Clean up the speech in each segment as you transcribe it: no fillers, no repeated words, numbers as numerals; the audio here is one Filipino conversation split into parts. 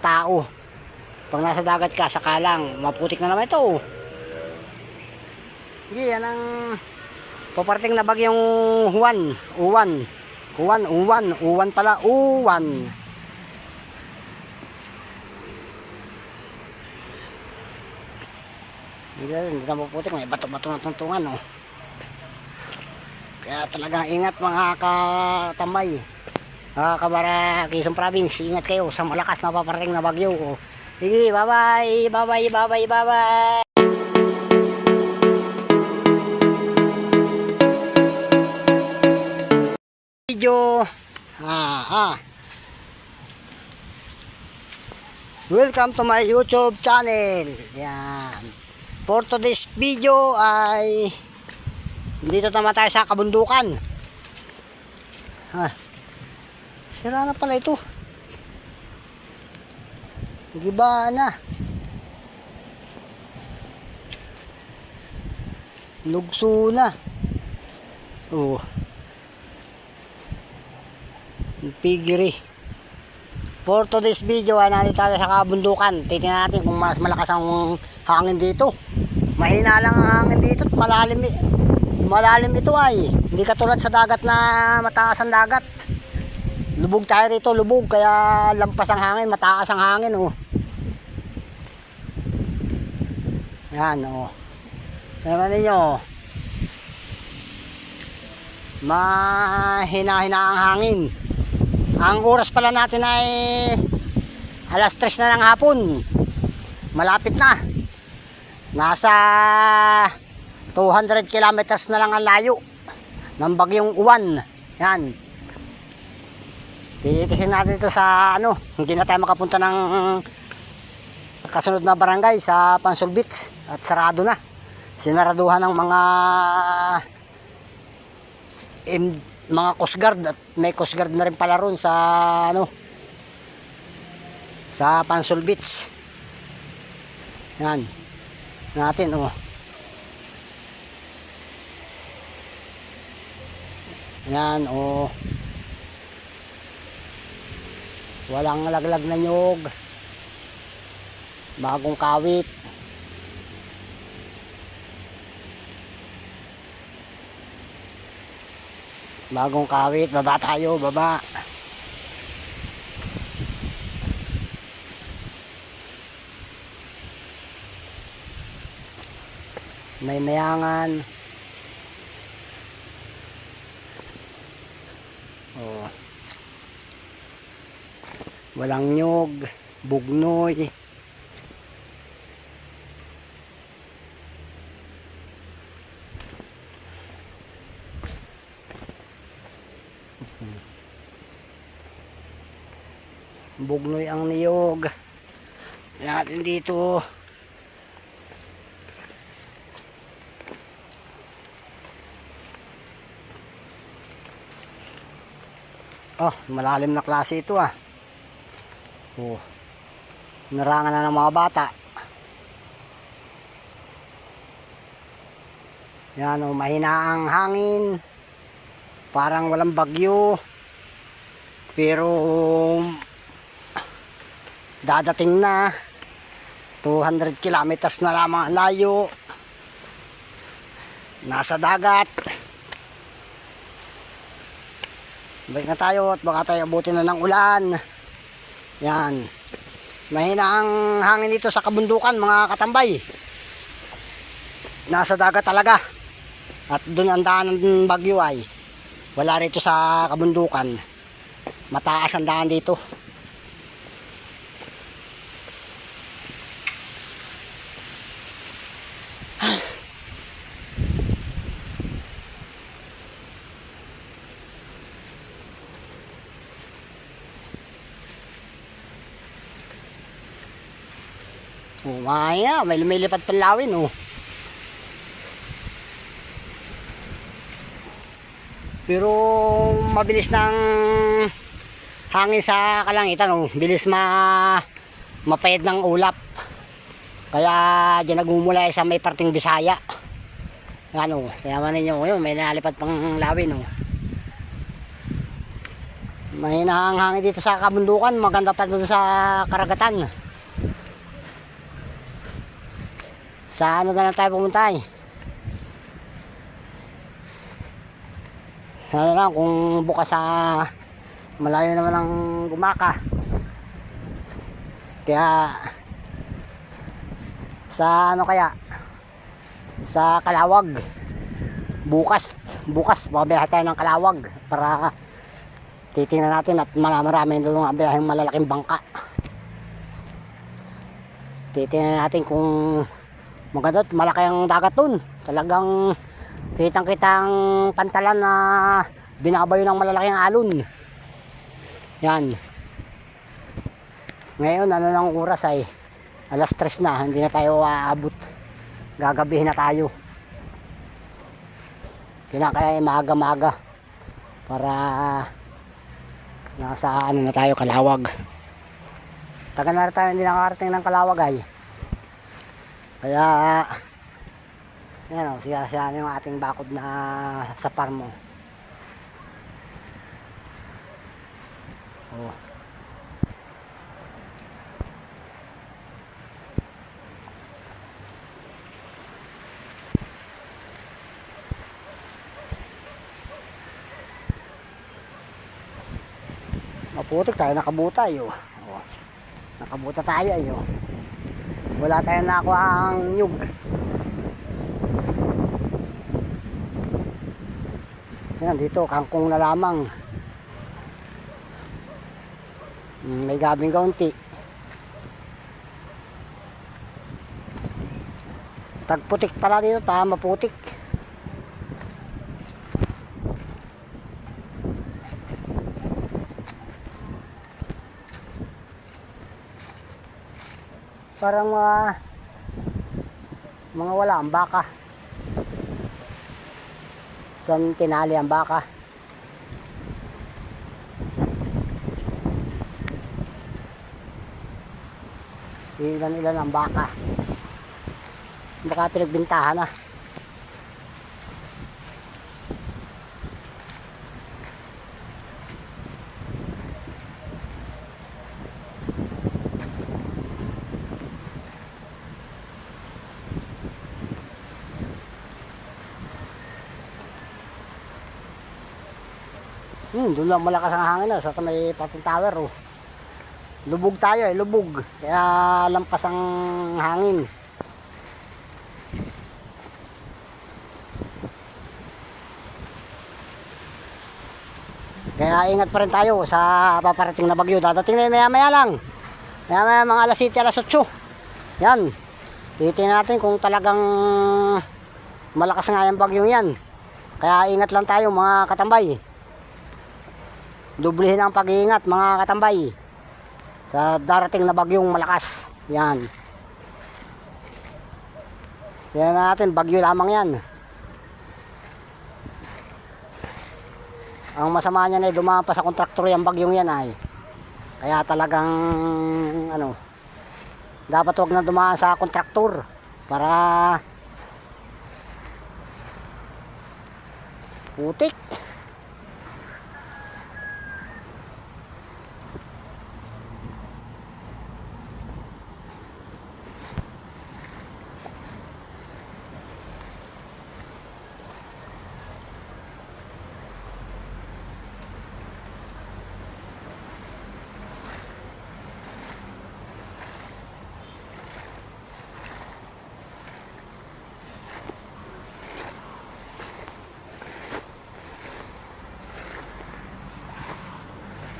tao. Pag nasa dagat ka, saka lang, maputik na naman ito. Sige, yan ang paparating na bagyong Uwan pala, Uwan. Hindi na maputik, may bato-bato na tuntungan, oh. Kaya talagang ingat mga katambay. Kabara, Quezon Province, ingat kayo sa malakas na paparating na bagyo. Sige, bye-bye, bye-bye, bye-bye, bye-bye. Video. Welcome to my YouTube channel. Yan. For today's video ay dito naman tayo sa kabundukan. Sira na pala ito. Giba na. Lugso na. Oh. Pigiri. For today's video ay nandito tayo sa kabundukan. Titingnan natin kung mas malakas ang hangin dito. Mahina lang ang hangin dito at malalim ito ay. Hindi katulad sa dagat na mataas ang dagat. Lubog tayo rito, lubog, kaya lampas ang hangin, mataas ang hangin, oh. Yan, oh. Tingnan ninyo. Mahina-hina ang hangin. Ang oras pala natin ay alas 3 na ng hapon. Malapit na. Nasa 200 kilometers na lang ang layo ng bagyong Uwan. Yan. Titisin natin ito sa hindi na tayo makapunta ng kasunod na barangay sa Pansol Beach at sarado na. Sinaraduhan ng mga Coast Guard at may Coast Guard na rin pala ron sa sa Pansol Beach. Yan. Natin, oh. Yan, oh. Walang laglag na nyog. Bagong kawit. Bagong kawit. Baba tayo, baba. May mayangan. Oh. Walang nyog, bugnoy. Bugnoy ang niyog. Natin dito. Oh, malalim na klase ito, ah. Oh. Narangan na ng mga bata. Yan, oh, mahina ang hangin. Parang walang bagyo. Pero dadating na. 200 kilometers na lamang layo. Nasa dagat. Balik na tayo at baka tayo abutin na ng ulan. Yan. Mahina ang hangin dito sa kabundukan, mga katambay. Nasa dagat talaga. At doon ang daan ng bagyo ay wala rito sa kabundukan. Mataas ang daan dito. Oh, may lumilipad panlawin, oh. Pero mabilis ng hangin sa kalangitan, oh. Bilis mapayad ng ulap. Kaya diyan nagmumula sa may parting Bisaya. Ano, kaya man ninyo, may nalipad pang lawin, oh. Mahina ang hangin dito sa kabundukan, maganda pa doon sa karagatan. Sa ano na lang tayo pumunta eh. Ano lang kung bukas sa malayo naman ang Gumaka. Kaya sa ano kaya? Sa Kalawag. Bukas mabiyahe tayo ng Kalawag para titingnan natin at marami doon ang biyaheng malalaking bangka. Titingnan natin kung maganda at malaki ang dagat doon. Talagang kitang-kitang pantalan na binabayo ng malalaking alon. Yan. Ngayon ano ng oras ay alas 3 na, hindi na tayo aabot. Gagabihin na tayo. Kinakaya maaga-maga para nasa ano na tayo, Kalawag. Taga na rin tayo hindi nakarating ng Kalawag ay. Kaya yan o, siya yung ating bakod na sa farm mo. Oh. Maputik tayo, nakabuta yun. Oh. Nakabuta tayo yun. Wala tayong nakuha ang nyug. Yan, dito, kangkong na lamang. May gabing kaunti. Tagputik pala dito, maputik. Parang mga wala ang baka. San tinali ang baka? Ilan ang baka. Baka pinagbintahan na. Doon lang malakas ang hangin na sa may Patong Tower oh. Lubog tayo lubog. Kaya lampas ang hangin. Kaya ingat pa rin tayo sa paparating na bagyo. Dadating na maya maya lang. Maya mga alas 7, alas 8. Yan. Titingnan natin kung talagang malakas nga yung bagyong yan. Kaya ingat lang tayo mga katambay. Dublihin ang pag-iingat mga katambay sa darating na bagyong malakas. Yan. Yan natin, bagyo lamang yan. Ang masama niyan ay dumaan pa sa kontraktor yung bagyong yan ay. Kaya talagang ano, dapat wag na dumaan sa kontraktor para putik.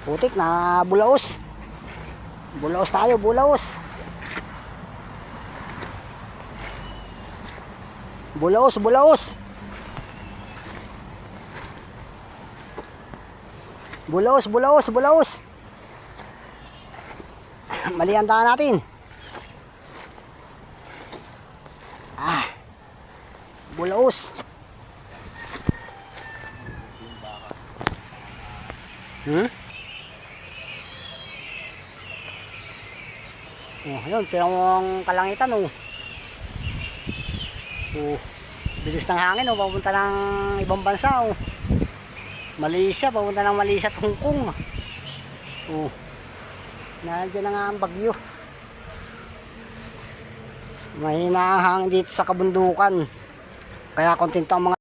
Putik na bulaos. Bulaos tayo, bulaos. Bulaos, bulaos. Bulaos, bulaos, bulaos. Mali ang daan natin. Bulaos. Oh, ayun, pinang kalangitan oh. Oh, bilis ng hangin oh, papunta ng ibang bansa oh. Malaysia, papunta ng Malaysia at Hong Kong. Oh. Nandiyan na nga ang bagyo. Mahina ang hangin dito sa kabundukan. Kaya kontento ang mga